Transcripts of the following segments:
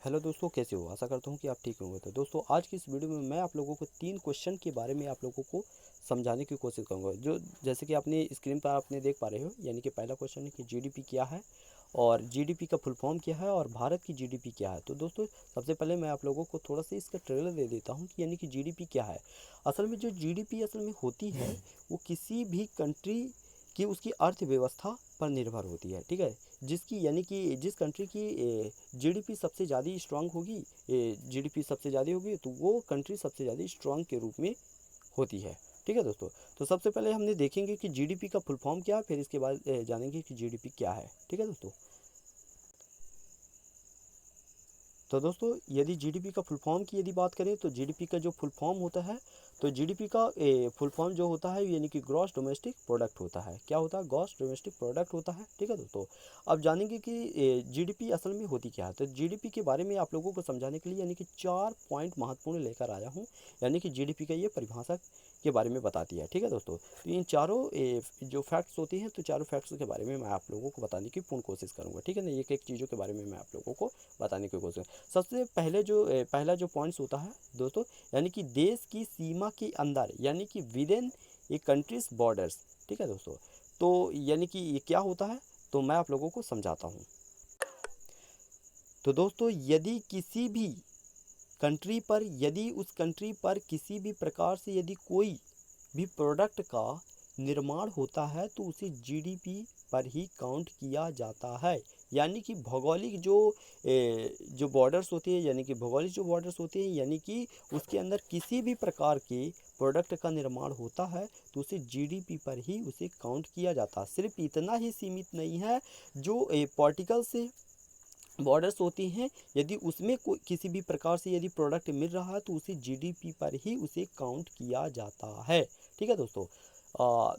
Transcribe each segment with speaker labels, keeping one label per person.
Speaker 1: Hello दोस्तों, कैसे हो? आशा करता हूँ कि आप ठीक होंगे। तो दोस्तों, आज की इस वीडियो में मैं आप लोगों को 3 क्वेश्चन के बारे में आप लोगों को समझाने की कोशिश करूँगा। जो जैसे कि आपने स्क्रीन पर आपने देख पा रहे हो, यानी कि पहला क्वेश्चन है कि जीडीपी क्या है और जीडीपी का फुल फॉर्म क्या है और भारत की जीडीपी क्या है। तो दोस्तों, सबसे पहले मैं आप लोगों को थोड़ा सा इसका ट्रेलर दे देता हूँ कि यानी कि जीडीपी क्या है। असल में जो जीडीपी असल में होती है, वो किसी भी कंट्री की उसकी अर्थव्यवस्था पर निर्भर होती है। ठीक है, जिसकी यानी कि जिस कंट्री की जीडीपी सबसे ज़्यादा स्ट्रांग होगी, जीडीपी सबसे ज़्यादा होगी, तो वो कंट्री सबसे ज़्यादा स्ट्रांग के रूप में होती है। ठीक है दोस्तों, तो सबसे पहले हमने देखेंगे कि जीडीपी का फुल फॉर्म क्या है, फिर इसके बाद जानेंगे कि जीडीपी क्या है। ठीक है दोस्तों, तो दोस्तों यदि जीडीपी का फुल फॉर्म की यदि बात करें तो जीडीपी का जो फुल फॉर्म होता है, तो जीडीपी का फुल फॉर्म जो होता है यानी कि ग्रॉस डोमेस्टिक प्रोडक्ट होता है। क्या होता है? ग्रॉस डोमेस्टिक प्रोडक्ट होता है। ठीक है दोस्तों, अब जानेंगे कि जीडीपी असल में होती क्या है। तो जीडीपी के बारे में आप लोगों को समझाने के लिए यानी कि 4 पॉइंट महत्वपूर्ण लेकर आया हूँ। यानी कि जीडीपी का ये परिभाषा के बारे में बताती है। ठीक है दोस्तों, तो इन चारों जो फैक्ट्स होती हैं, तो चारों फैक्ट्स के बारे में मैं आप लोगों को बताने की पूर्ण कोशिश करूँगा। ठीक है ना, एक एक चीज़ों के बारे में मैं आप लोगों को बताने की कोशिश। सबसे पहले जो पहला जो पॉइंट्स होता है दोस्तों, यानी कि देश की सीमा के अंदर, यानी कि with in A countries borders. ठीक है दोस्तों, तो यानी कि ये क्या होता है, तो मैं आप लोगों को समझाता हूँ। तो दोस्तों, यदि किसी भी कंट्री पर, यदि उस कंट्री पर किसी भी प्रकार से यदि कोई भी प्रोडक्ट का निर्माण होता है, तो उसे जीडीपी पर ही काउंट किया जाता है। यानी कि भौगोलिक जो बॉर्डर्स होते हैं, यानी कि भौगोलिक जो बॉर्डर्स होते हैं, यानी कि उसके अंदर किसी भी प्रकार के प्रोडक्ट का निर्माण होता है, तो उसे जीडीपी पर ही उसे काउंट किया जाता है। सिर्फ इतना ही सीमित नहीं है, जो पार्टिकल से बॉर्डर्स होती हैं, यदि उसमें कोई किसी भी प्रकार से यदि प्रोडक्ट मिल रहा है, तो उसे जीडीपी पर ही उसे काउंट किया जाता है। ठीक है दोस्तों,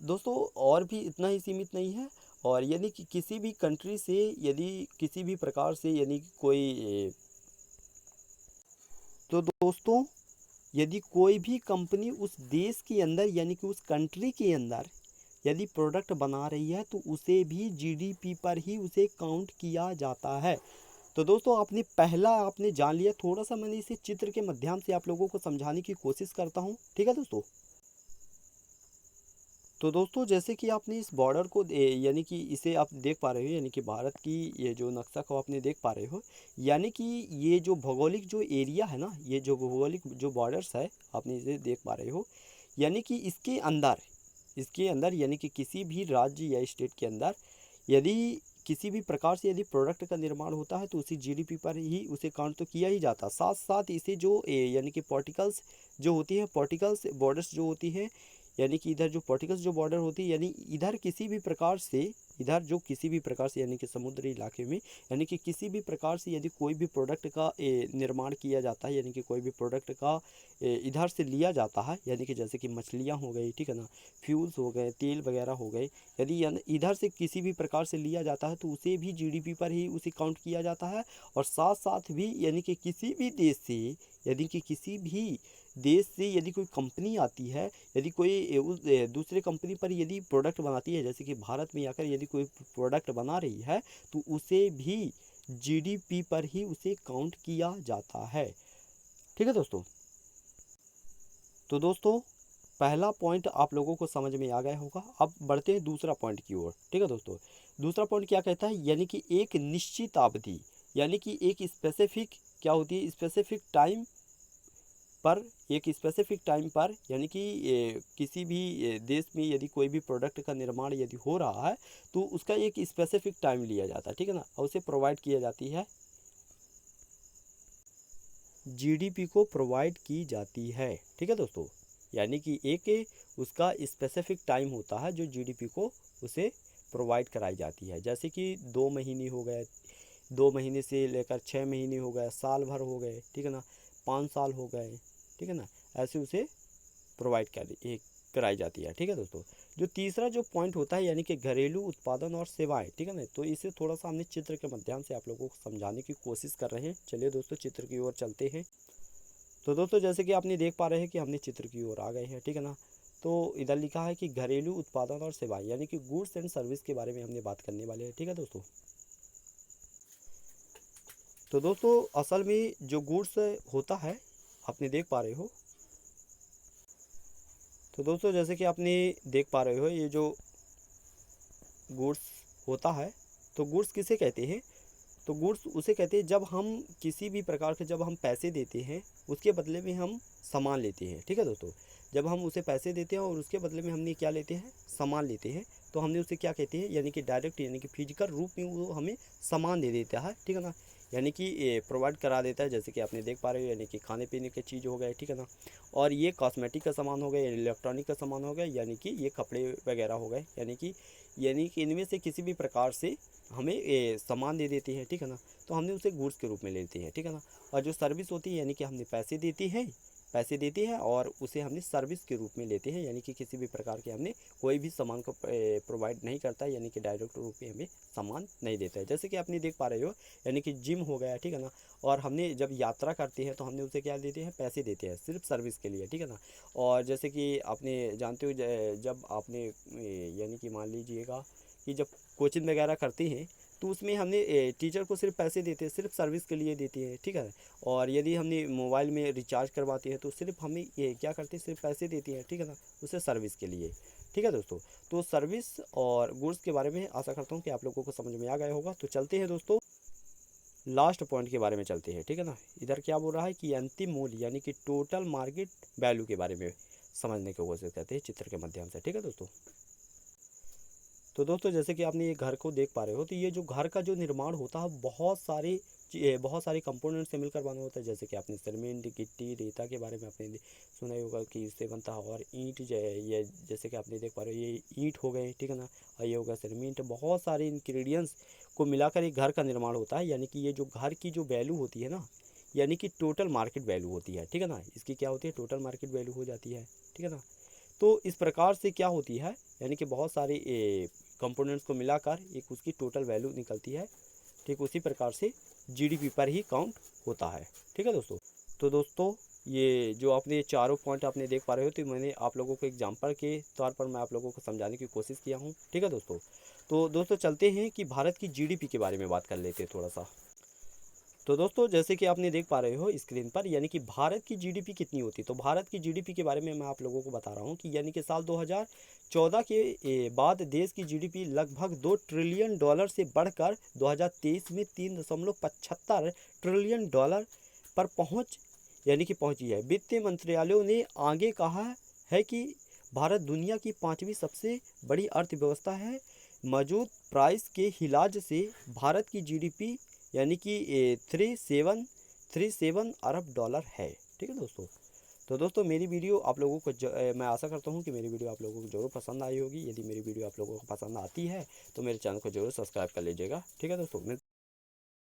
Speaker 1: दोस्तों और भी इतना ही सीमित नहीं है। और यानी कि किसी भी कंट्री से यदि किसी भी प्रकार से यानी कि कोई तो दोस्तों, यदि कोई भी कंपनी उस देश के अंदर यानी कि उस कंट्री के अंदर यदि प्रोडक्ट बना रही है, तो उसे भी जीडीपी पर ही उसे काउंट किया जाता है। तो दोस्तों, आपने जान लिया। थोड़ा सा मैंने इसे चित्र के माध्यम से आप लोगों को समझाने की कोशिश करता हूँ। ठीक है दोस्तों, तो दोस्तों जैसे कि आपने इस बॉर्डर को यानी कि इसे आप देख पा रहे हो, यानी कि भारत की ये जो नक्शा को आपने देख पा रहे हो, यानी कि ये जो भौगोलिक जो एरिया है ना, ये जो भौगोलिक जो बॉर्डर्स है, आपने इसे देख पा रहे हो। यानी कि इसके अंदर यानी कि किसी भी राज्य या स्टेट के अंदर यदि किसी भी प्रकार से यदि प्रोडक्ट का निर्माण होता है, तो उसी जीडीपी पर ही उसे काउंट तो किया ही जाता। साथ साथ इसे जो यानी कि पार्टिकल्स जो होती है, पार्टिकल्स बॉर्डर्स जो होती है, यानी कि इधर जो पार्टिकल्स जो बॉर्डर होती है, यानी इधर किसी भी प्रकार से, इधर जो किसी भी प्रकार से यानी कि समुद्री इलाके में, यानी कि किसी भी प्रकार से यदि कोई भी प्रोडक्ट का निर्माण किया जाता है, यानी कि कोई भी प्रोडक्ट का इधर से लिया जाता है, यानी कि जैसे कि मछलियाँ हो गई, ठीक है ना, फ्यूल्स हो गए, तेल वगैरह हो गए, यदि इधर से किसी भी प्रकार से लिया जाता है, तो उसे भी जीडीपी पर ही उसे काउंट किया जाता है। और साथ साथ भी यानी कि किसी भी देश से, यदि कि किसी भी देश से यदि कोई कंपनी आती है, यदि कोई दूसरे कंपनी पर यदि प्रोडक्ट बनाती है, जैसे कि भारत में आकर यदि कोई प्रोडक्ट बना रही है, तो उसे भी जीडीपी पर ही उसे काउंट किया जाता है। ठीक है दोस्तों, तो दोस्तों पहला पॉइंट आप लोगों को समझ में आ गया होगा। अब बढ़ते हैं दूसरा पॉइंट की ओर। ठीक है दोस्तों, दूसरा पॉइंट क्या कहता है, यानी कि एक निश्चित अवधि, यानी कि एक स्पेसिफिक क्या होती है, स्पेसिफिक टाइम पर, एक स्पेसिफिक टाइम पर, यानी कि किसी भी देश में यदि कोई भी प्रोडक्ट का निर्माण यदि हो रहा है, तो उसका एक स्पेसिफिक टाइम लिया जाता है। ठीक है ना, और उसे प्रोवाइड किया जाती है, जीडीपी को प्रोवाइड की जाती है। ठीक है दोस्तों, यानी कि एक उसका स्पेसिफिक टाइम होता है जो जीडीपी को उसे प्रोवाइड कराई जाती है। जैसे कि 2 महीने हो गए, 2 महीने से लेकर 6 महीने हो गए, साल भर हो गए, ठीक है ना, 5 साल हो गए, ठीक है ना, ऐसे उसे प्रोवाइड कराई जाती है। ठीक है दोस्तों, जो तीसरा जो पॉइंट होता है, यानी कि घरेलू उत्पादन और सेवाएं। ठीक है ना, तो इसे थोड़ा सा हमने चित्र के माध्यम से आप लोगों को समझाने की कोशिश कर रहे हैं। चलिए दोस्तों, चित्र की ओर चलते हैं। तो दोस्तों जैसे कि आपने देख पा रहे हैं कि हमने चित्र की ओर आ गए हैं। ठीक है ना, तो इधर लिखा है कि घरेलू उत्पादन और सेवाएं, यानी कि गुड्स एंड सर्विस के बारे में हमने बात करने वाले हैं। ठीक है दोस्तों, तो दोस्तों असल में जो गुड्स होता है, आपने देख पा रहे हो। तो दोस्तों जैसे कि आपने देख पा रहे हो, ये जो गुड्स होता है, तो गुड्स किसे कहते हैं? तो गुड्स उसे कहते हैं जब हम किसी भी प्रकार के, जब हम पैसे देते हैं उसके बदले में हम सामान लेते हैं। ठीक है दोस्तों, जब हम उसे पैसे देते हैं और उसके बदले में हमने क्या लेते हैं, सामान लेते हैं, तो हमने उसे क्या कहते हैं, यानी कि डायरेक्ट, यानी कि फिजिकल रूप में वो हमें सामान दे देता है। ठीक है ना, यानी कि प्रोवाइड करा देता है, जैसे कि आपने देख पा रहे हो, यानी कि खाने पीने की चीज़ हो गए। ठीक है ना, और ये कॉस्मेटिक का सामान हो गया, इलेक्ट्रॉनिक का सामान हो गया, यानी कि ये कपड़े वगैरह हो गए, यानी कि इनमें से किसी भी प्रकार से हमें सामान दे देती है। ठीक है ना, तो हमने उसे गुड्स के रूप में लेते हैं। ठीक है ना, और जो सर्विस होती है, यानी कि हमने पैसे देते हैं और उसे हमने सर्विस के रूप में लेते हैं, यानी कि किसी भी प्रकार के हमने कोई भी सामान को प्रोवाइड नहीं करता है, यानी कि डायरेक्ट रूप में हमें सामान नहीं देता है। जैसे कि आपने देख पा रहे हो, यानी कि जिम हो गया। ठीक है ना, और हमने जब यात्रा करते हैं तो हमने उसे क्या देते हैं, पैसे देते हैं सिर्फ सर्विस के लिए। ठीक है ना, और जैसे कि आपने जानते हो, जब आपने यानी कि मान लीजिएगा कि जब कोचिंग वगैरह करते हैं तो उसमें हमने टीचर को सिर्फ पैसे देते हैं, सिर्फ सर्विस के लिए देते हैं। ठीक है, और यदि हमने मोबाइल में रिचार्ज करवाते हैं तो सिर्फ हमें ये क्या करते हैं, सिर्फ पैसे देती हैं। ठीक है ना, उसे सर्विस के लिए। ठीक है दोस्तों, तो सर्विस और गुड्स के बारे में आशा करता हूँ कि आप लोगों को समझ में आ गया होगा। तो चलते हैं दोस्तों, लास्ट पॉइंट के बारे में चलते हैं। ठीक है ना, इधर क्या बोल रहा है कि अंतिम मूल्य, यानी कि टोटल मार्केट वैल्यू के बारे में समझने की कोशिश करते हैं चित्र के माध्यम से। ठीक है दोस्तों, तो दोस्तों जैसे कि आपने ये घर को देख पा रहे हो, तो ये जो घर का जो निर्माण होता है, बहुत सारे कंपोनेंट से मिलकर बना होता है। जैसे कि आपने सीमेंट, गिट्टी, रेता के बारे में आपने सुना ही होगा कि इससे बनता है, और ईंट जो है, ये जैसे कि आपने देख पा रहे हो, ये ईंट हो गए। ठीक है ना, और ये होगा सीमेंट। बहुत सारे इंग्रेडिएंट्स को मिलाकर एक घर का निर्माण होता है, यानी कि ये जो घर की जो वैल्यू होती है ना, यानी कि टोटल मार्केट वैल्यू होती है। ठीक है ना, इसकी क्या होती है, टोटल मार्केट वैल्यू हो जाती है। ठीक है ना, तो इस प्रकार से क्या होती है, यानी कि बहुत सारे कंपोनेंट्स को मिलाकर एक उसकी टोटल वैल्यू निकलती है। ठीक उसी प्रकार से जीडीपी पर ही काउंट होता है। ठीक है दोस्तों, तो दोस्तों ये जो आपने चारों पॉइंट आपने देख पा रहे हो, तो मैंने आप लोगों को एग्जाम्पल के तौर पर मैं आप लोगों को समझाने की कोशिश किया हूँ। ठीक है दोस्तों, तो दोस्तों चलते हैं कि भारत की जीडीपी के बारे में बात कर लेते हैं थोड़ा सा। तो दोस्तों जैसे कि आपने देख पा रहे हो स्क्रीन पर, यानी कि भारत की जीडीपी कितनी होती है, तो भारत की जीडीपी के बारे में मैं आप लोगों को बता रहा हूँ कि यानी कि साल 2014 के बाद देश की जीडीपी लगभग $2 ट्रिलियन से बढ़कर 2023 में 3.75 ट्रिलियन डॉलर पर पहुंची है। वित्त मंत्रालय ने आगे कहा है कि भारत दुनिया की 5वीं सबसे बड़ी अर्थव्यवस्था है। मौजूद प्राइस के हिलाज से भारत की जीडीपी यानी कि 37 अरब डॉलर है। ठीक है दोस्तों, तो दोस्तों मेरी वीडियो आप लोगों को मैं आशा करता हूँ कि मेरी वीडियो आप लोगों को ज़रूर पसंद आई होगी। यदि मेरी वीडियो आप लोगों को पसंद आती है तो मेरे चैनल को ज़रूर सब्सक्राइब कर लीजिएगा। ठीक है दोस्तों।